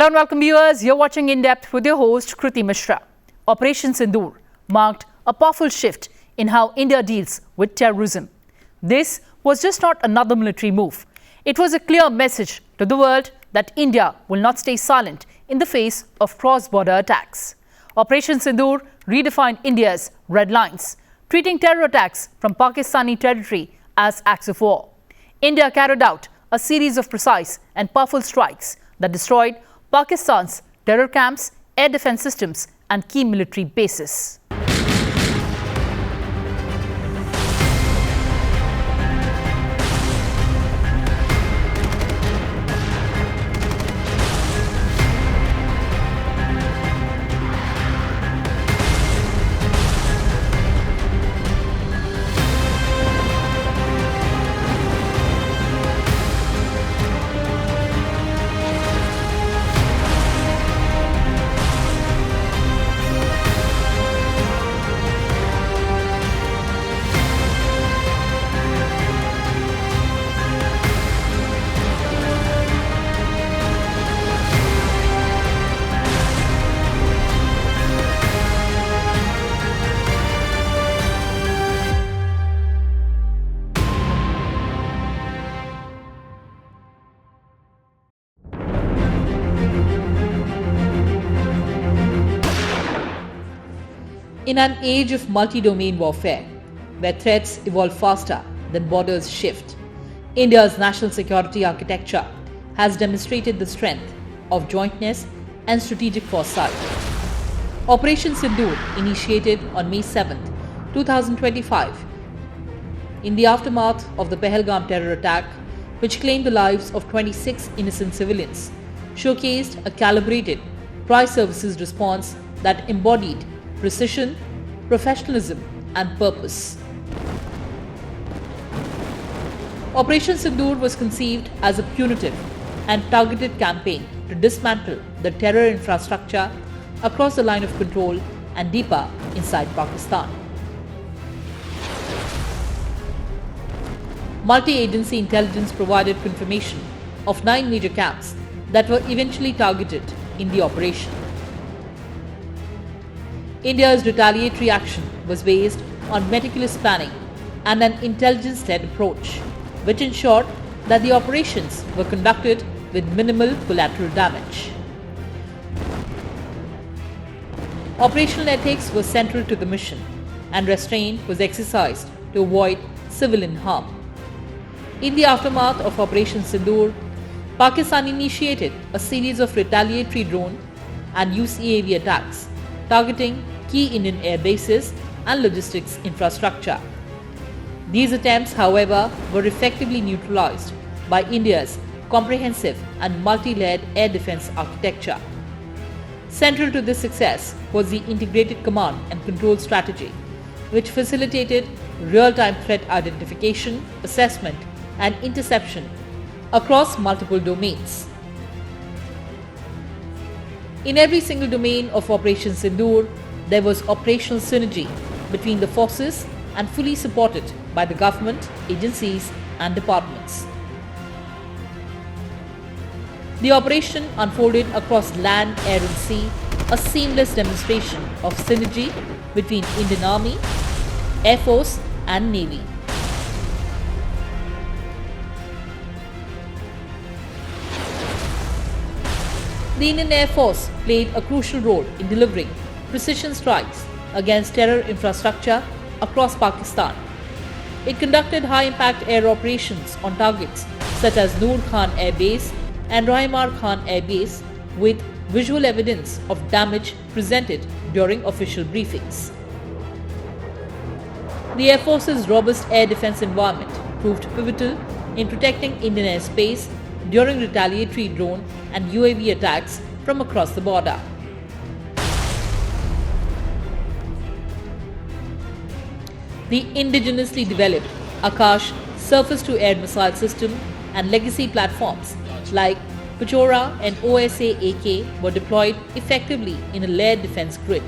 Hello and welcome viewers. You're watching In Depth with your host Kriti Mishra. Operation Sindoor marked a powerful shift in how India deals with terrorism. This was just not another military move. It was a clear message to the world that India will not stay silent in the face of cross-border attacks. Operation Sindoor redefined India's red lines, treating terror attacks from Pakistani territory as acts of war. India carried out a series of precise and powerful strikes that destroyed Pakistan's terror camps, air defense systems and key military bases. In an age of multi-domain warfare, where threats evolve faster than borders shift, India's national security architecture has demonstrated the strength of jointness and strategic foresight. Operation Sindoor, initiated on May 7, 2025, in the aftermath of the Pahalgam terror attack, which claimed the lives of 26 innocent civilians, showcased a calibrated tri-services response that embodied precision, professionalism and purpose. Operation Sindoor was conceived as a punitive and targeted campaign to dismantle the terror infrastructure across the line of control and deeper inside Pakistan. Multi-agency intelligence provided confirmation of 9 major camps that were eventually targeted in the operation. India's retaliatory action was based on meticulous planning and an intelligence-led approach, which ensured that the operations were conducted with minimal collateral damage. Operational ethics was central to the mission, and restraint was exercised to avoid civilian harm. In the aftermath of Operation Sindoor, Pakistan initiated a series of retaliatory drone and UCAV attacks targeting key Indian air bases and logistics infrastructure. These attempts, however, were effectively neutralized by India's comprehensive and multi-layered air defense architecture. Central to this success was the integrated command and control strategy, which facilitated real-time threat identification, assessment, and interception across multiple domains. In every single domain of Operation Sindoor, there was operational synergy between the forces and fully supported by the government, agencies and departments. The operation unfolded across land, air and sea, a seamless demonstration of synergy between Indian Army, Air Force and Navy. The Indian Air Force played a crucial role in delivering precision strikes against terror infrastructure across Pakistan. It conducted high-impact air operations on targets such as Noor Khan Air Base and Rahimar Khan Air Base, with visual evidence of damage presented during official briefings. The Air Force's robust air defense environment proved pivotal in protecting Indian airspace during retaliatory drone and UAV attacks from across the border. The indigenously developed Akash surface-to-air missile system and legacy platforms like Pichora and OSA-AK were deployed effectively in a layered defense grid.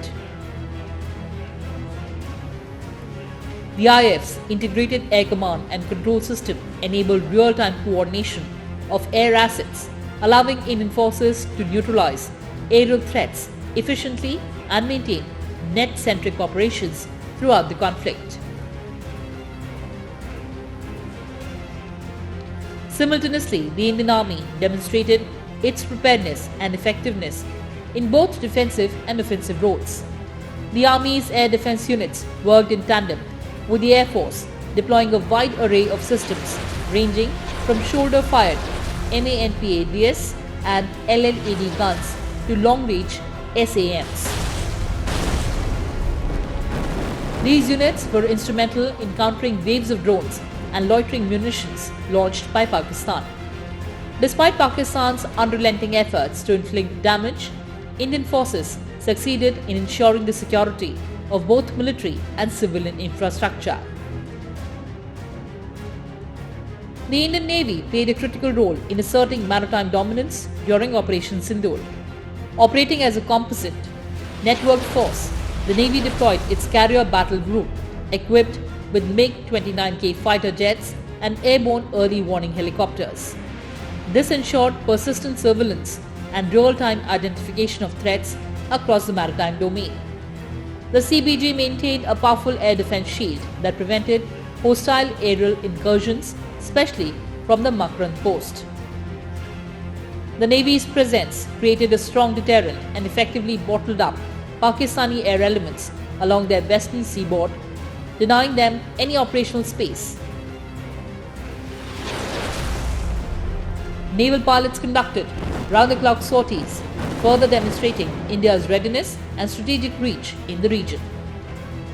The IF's integrated air command and control system enabled real-time coordination of air assets allowing Indian forces to neutralize aerial threats efficiently and maintain net-centric operations throughout the conflict. Simultaneously, the Indian Army demonstrated its preparedness and effectiveness in both defensive and offensive roles. The Army's air defense units worked in tandem with the Air Force, deploying a wide array of systems ranging from shoulder-fired MANPADS and LLAD guns to long-range SAMs. These units were instrumental in countering waves of drones and loitering munitions launched by Pakistan. Despite Pakistan's unrelenting efforts to inflict damage, Indian forces succeeded in ensuring the security of both military and civilian infrastructure. The Indian Navy played a critical role in asserting maritime dominance during Operation Sindoor. Operating as a composite, networked force, the Navy deployed its carrier battle group, equipped with MiG-29K fighter jets and airborne early warning helicopters. This ensured persistent surveillance and real-time identification of threats across the maritime domain. The CBG maintained a powerful air defense shield that prevented hostile aerial incursions, especially from the Makran coast. The Navy's presence created a strong deterrent and effectively bottled up Pakistani air elements along their western seaboard, denying them any operational space. Naval pilots conducted round-the-clock sorties, further demonstrating India's readiness and strategic reach in the region.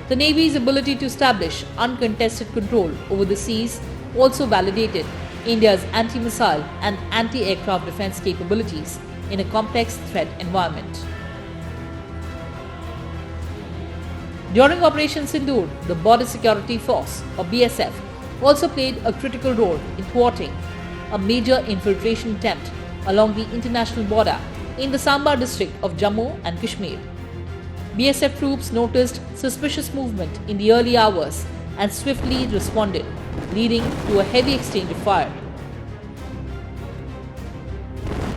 The Navy's ability to establish uncontested control over the seas also validated India's anti-missile and anti-aircraft defense capabilities in a complex threat environment. During Operation Sindoor, the Border Security Force, or BSF, also played a critical role in thwarting a major infiltration attempt along the international border in the Samba district of Jammu and Kashmir. BSF troops noticed suspicious movement in the early hours and swiftly responded, leading to a heavy exchange of fire.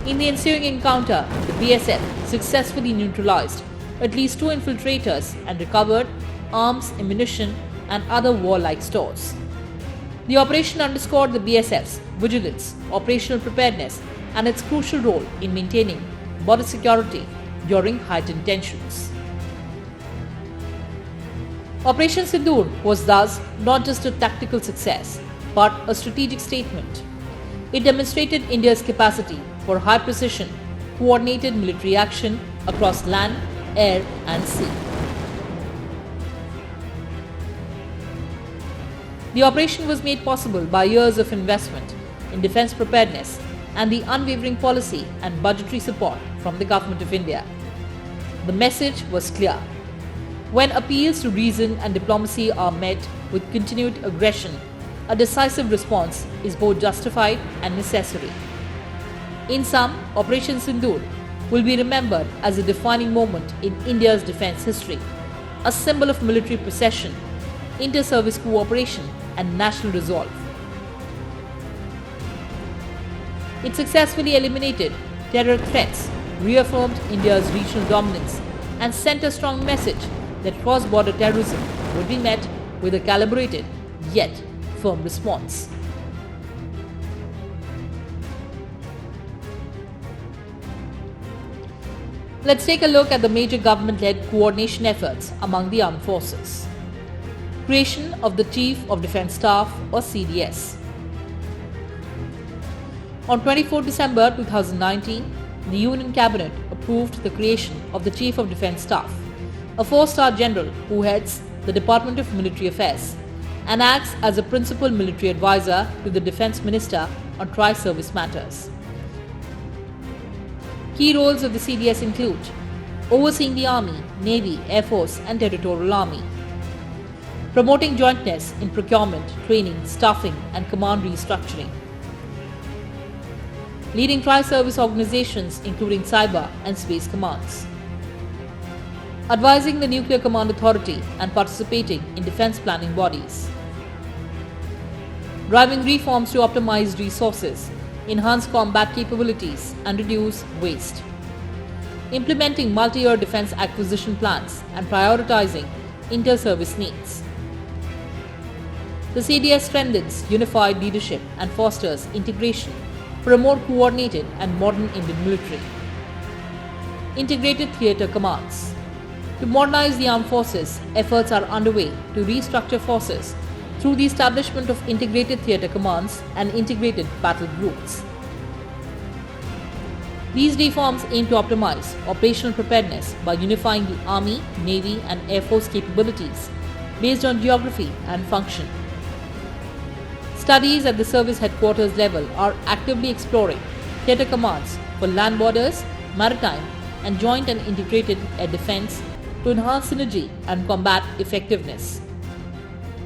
In the ensuing encounter, the BSF successfully neutralized at least 2 infiltrators and recovered arms, ammunition, and other warlike stores. The operation underscored the BSF's vigilance, operational preparedness, and its crucial role in maintaining border security during heightened tensions. Operation Sindoor was thus not just a tactical success, but a strategic statement. It demonstrated India's capacity for high-precision, coordinated military action across land, air, and sea. The operation was made possible by years of investment in defense preparedness and the unwavering policy and budgetary support from the Government of India. The message was clear. When appeals to reason and diplomacy are met with continued aggression, a decisive response is both justified and necessary. In sum, Operation Sindoor will be remembered as a defining moment in India's defense history, a symbol of military precision, inter-service cooperation, and national resolve. It successfully eliminated terror threats, reaffirmed India's regional dominance, and sent a strong message that cross-border terrorism would be met with a calibrated yet firm response. Let's take a look at the major government-led coordination efforts among the armed forces. Creation of the Chief of Defence Staff, or CDS. On 24 December 2019, the Union Cabinet approved the creation of the Chief of Defence Staff, a 4-star general who heads the Department of Military Affairs and acts as a principal military advisor to the Defence Minister on tri-service matters. Key roles of the CDS include overseeing the Army, Navy, Air Force and Territorial Army, promoting jointness in procurement, training, staffing and command restructuring, leading tri-service organizations including cyber and space commands, advising the Nuclear Command Authority and participating in defense planning bodies, driving reforms to optimize resources enhance combat capabilities, and reduce waste. Implementing multi-year defense acquisition plans and prioritizing inter-service needs. The CDS strengthens unified leadership and fosters integration for a more coordinated and modern Indian military. Integrated theatre commands. To modernize the armed forces, efforts are underway to restructure forces through the establishment of integrated theatre commands and integrated battle groups. These reforms aim to optimize operational preparedness by unifying the Army, Navy, and Air Force capabilities based on geography and function. Studies at the service headquarters level are actively exploring theatre commands for land borders, maritime, and joint and integrated air defense to enhance synergy and combat effectiveness.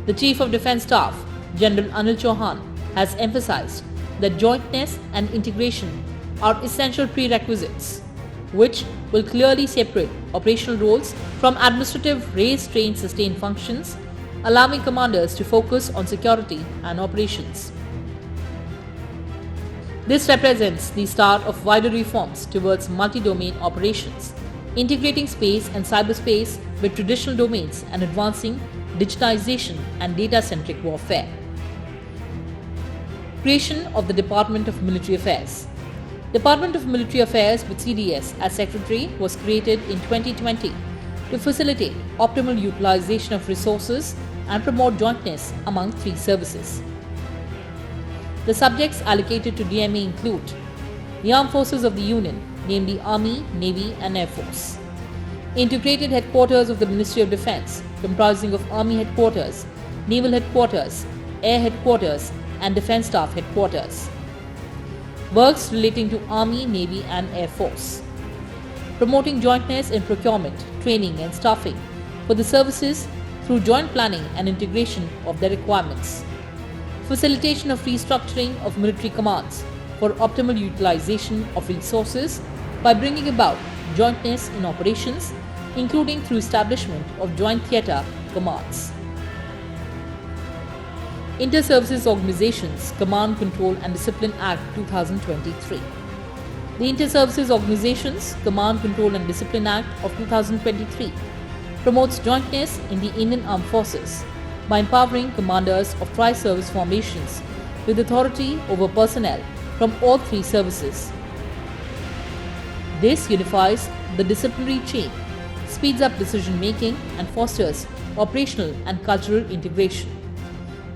The Chief of Defence Staff, General Anil Chauhan, has emphasized that jointness and integration are essential prerequisites, which will clearly separate operational roles from administrative raise, train, sustain functions, allowing commanders to focus on security and operations. This represents the start of wider reforms towards multi-domain operations, integrating space and cyberspace with traditional domains and advancing digitization and data-centric warfare. Creation of the Department of Military Affairs. Department of Military Affairs with CDS as Secretary was created in 2020 to facilitate optimal utilization of resources and promote jointness among three services. The subjects allocated to DMA include the Armed Forces of the Union, namely Army, Navy, and Air Force. Integrated headquarters of the Ministry of Defence, comprising of Army Headquarters, Naval Headquarters, Air Headquarters, and Defence Staff Headquarters. Works relating to Army, Navy, and Air Force. Promoting jointness in procurement, training, and staffing for the services through joint planning and integration of their requirements. Facilitation of restructuring of military commands for optimal utilization of resources by bringing about jointness in operations, including through establishment of joint theatre commands. Inter-Services Organizations Command, Control and Discipline Act 2023. The Inter-Services Organizations Command, Control and Discipline Act of 2023 promotes jointness in the Indian Armed Forces by empowering commanders of tri-service formations with authority over personnel from all three services. This unifies the disciplinary chain, speeds up decision-making, and fosters operational and cultural integration.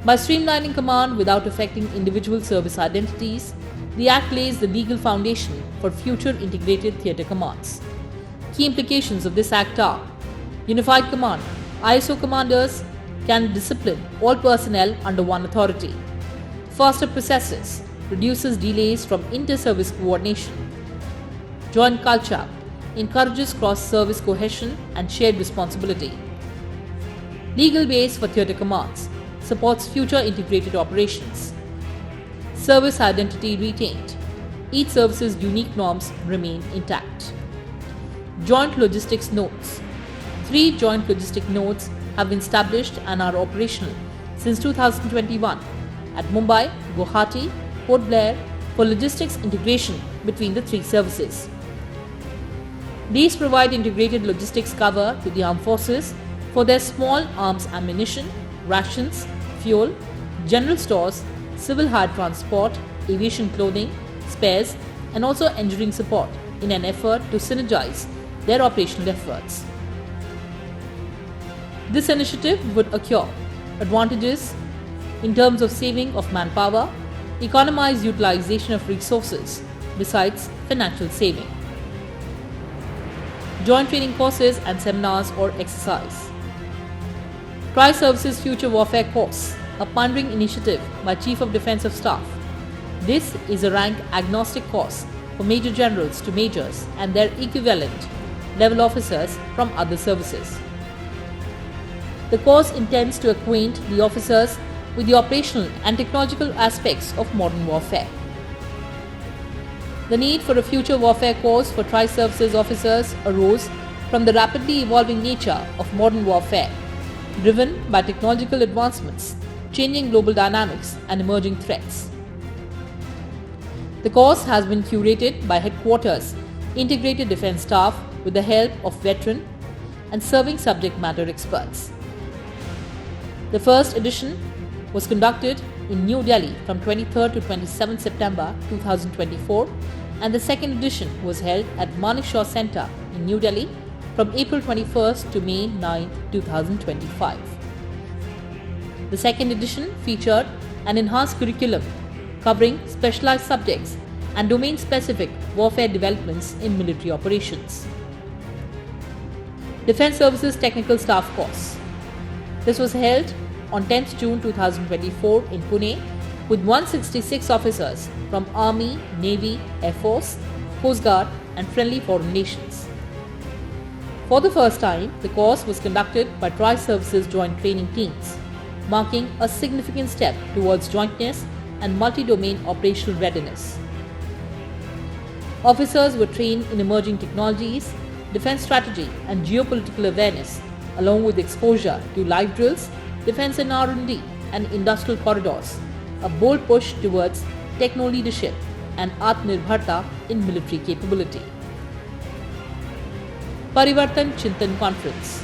By streamlining command without affecting individual service identities, the Act lays the legal foundation for future integrated theatre commands. Key implications of this Act are: unified command. ISO commanders can discipline all personnel under one authority. Faster processes, reduces delays from inter-service coordination. Joint culture, encourages cross-service cohesion and shared responsibility. Legal base for theatre commands, supports future integrated operations. Service identity retained. Each service's unique norms remain intact. Joint logistics nodes. 3 joint logistic nodes have been established and are operational since 2021 at Mumbai, Guwahati, Port Blair for logistics integration between the three services. These provide integrated logistics cover to the armed forces for their small arms ammunition, rations, fuel, general stores, civil hire transport, aviation clothing, spares, and also engineering support in an effort to synergize their operational efforts. This initiative would accrue advantages in terms of saving of manpower, economize utilization of resources, besides financial saving. Joint training courses and seminars or exercise. Tri-Services Future Warfare Course, a pioneering initiative by Chief of Defence of Staff. This is a rank agnostic course for Major Generals to Majors and their equivalent level officers from other services. The course intends to acquaint the officers with the operational and technological aspects of modern warfare. The need for a future warfare course for tri-services officers arose from the rapidly evolving nature of modern warfare, driven by technological advancements, changing global dynamics, and emerging threats. The course has been curated by Headquarters Integrated Defence Staff with the help of veteran and serving subject matter experts. The first edition was conducted in New Delhi from 23rd to 27th September 2024, and the second edition was held at Manekshaw Centre in New Delhi from April 21st to May 9th, 2025. The second edition featured an enhanced curriculum covering specialized subjects and domain-specific warfare developments in military operations. Defence Services Technical Staff Course. This was held on 10th June 2024 in Pune with 166 officers from Army, Navy, Air Force, Coast Guard and friendly foreign nations. For the first time, the course was conducted by Tri-Services Joint Training Teams, marking a significant step towards jointness and multi-domain operational readiness. Officers were trained in emerging technologies, defense strategy and geopolitical awareness, along with exposure to live drills, defense and R&D and industrial corridors, a bold push towards techno-leadership and Atmanirbharta in military capability. Parivartan Chintan Conference.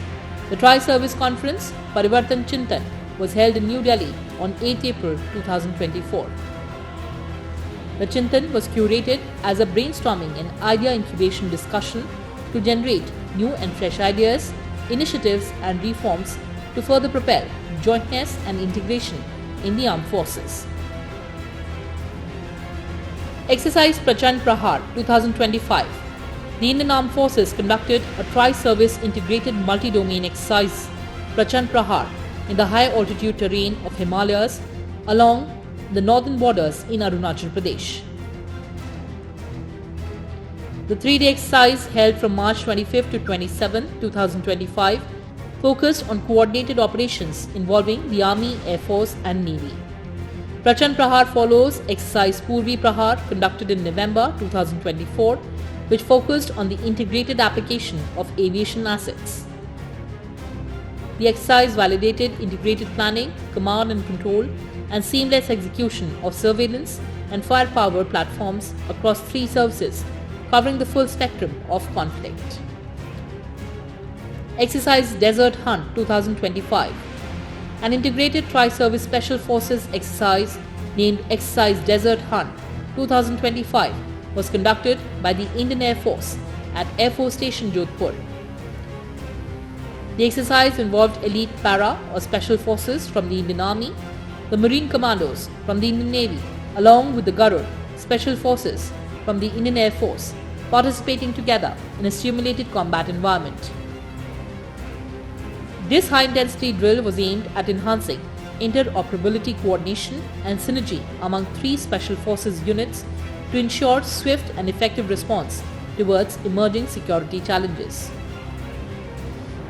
The Tri-Service Conference, Parivartan Chintan, was held in New Delhi on 8 April 2024. The Chintan was curated as a brainstorming and idea incubation discussion to generate new and fresh ideas, initiatives and reforms to further propel jointness and integration in the armed forces. Exercise Prachand Prahar 2025. The Indian Armed Forces conducted a tri-service integrated multi-domain exercise, Prachand Prahar, in the high altitude terrain of Himalayas along the northern borders in Arunachal Pradesh. The 3-day exercise held from March 25 to 27, 2025 focused on coordinated operations involving the Army, Air Force and Navy. Prachand Prahar follows exercise Purvi Prahar conducted in November 2024, which focused on the integrated application of aviation assets. The exercise validated integrated planning, command and control, and seamless execution of surveillance and firepower platforms across 3 services, covering the full spectrum of conflict. Exercise Desert Hunt 2025. An integrated tri-service special forces exercise named Exercise Desert Hunt 2025 was conducted by the Indian Air Force at Air Force Station Jodhpur. The exercise involved elite para or special forces from the Indian Army, the Marine Commandos from the Indian Navy, along with the Garud special forces from the Indian Air Force, participating together in a simulated combat environment. This high-intensity drill was aimed at enhancing interoperability, coordination and synergy among 3 special forces units to ensure swift and effective response towards emerging security challenges.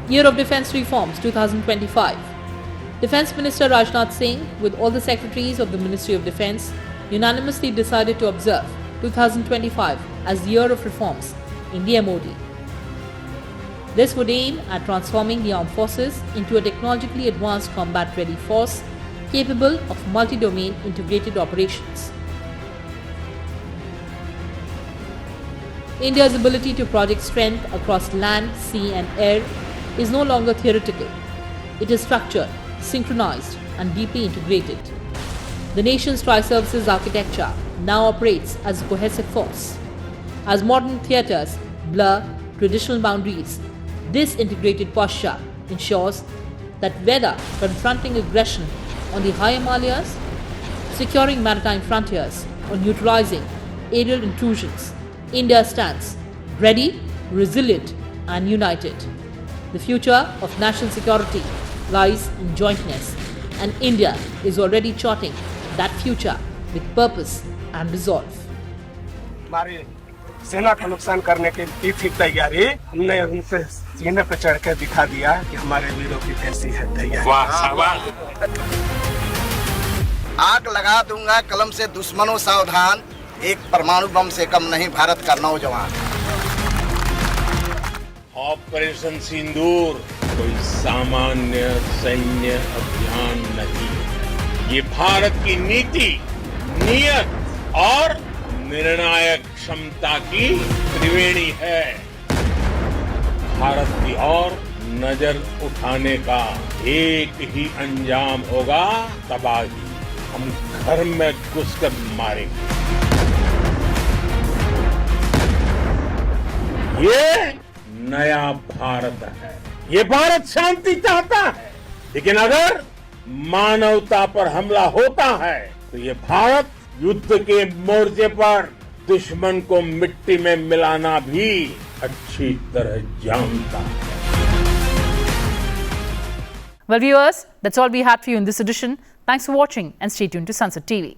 Year of Defence Reforms 2025. Defence Minister Rajnath Singh, with all the secretaries of the Ministry of Defence, unanimously decided to observe 2025 as the year of reforms in the MOD. This would aim at transforming the armed forces into a technologically advanced combat-ready force capable of multi-domain integrated operations. India's ability to project strength across land, sea and air is no longer theoretical. It is structured, synchronized and deeply integrated. The nation's tri-services architecture now operates as a cohesive force. As modern theatres blur traditional boundaries, this integrated posture ensures that whether confronting aggression on the high Himalayas, securing maritime frontiers or neutralizing aerial intrusions, India stands ready, resilient and united. The future of national security lies in jointness, and India is already charting that future with purpose and resolve. हमारी सेना का नुकसान करने की थी तैयारी, हमने उनसे सीने पर चढ़ कर दिखा दिया कि हमारे वीरों की कैसी है तैयारी। आग लगा दूंगा कलम से दुश्मनों सावधान, एक परमाणु बम से कम नहीं भारत का नौजवान। ऑपरेशन सिंदूर कोई सामान्य सैन्य अभियान नहीं, ये भारत की नीति, नियत और निर्णायक क्षमता की त्रिवेणी है। भारत की ओर नजर उठाने का एक ही अंजाम होगा, तबाही। हम घर में घुसकर मारेंगे। ये नया भारत है। ये भारत शांति चाहता है, लेकिन अगर मानवता पर हमला होता है तो ये भारत युद्ध के मोर्चे पर दुश्मन को मिट्टी में मिलाना भी अच्छी तरह जानता है। Well, viewers, that's all we had for you in this edition. Thanks for watching and stay tuned to Sansad TV.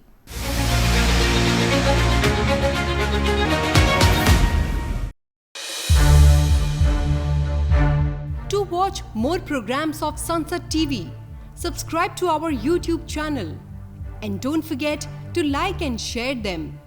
To watch more programs of Sansad TV, subscribe to our YouTube channel and don't forget to like and share them.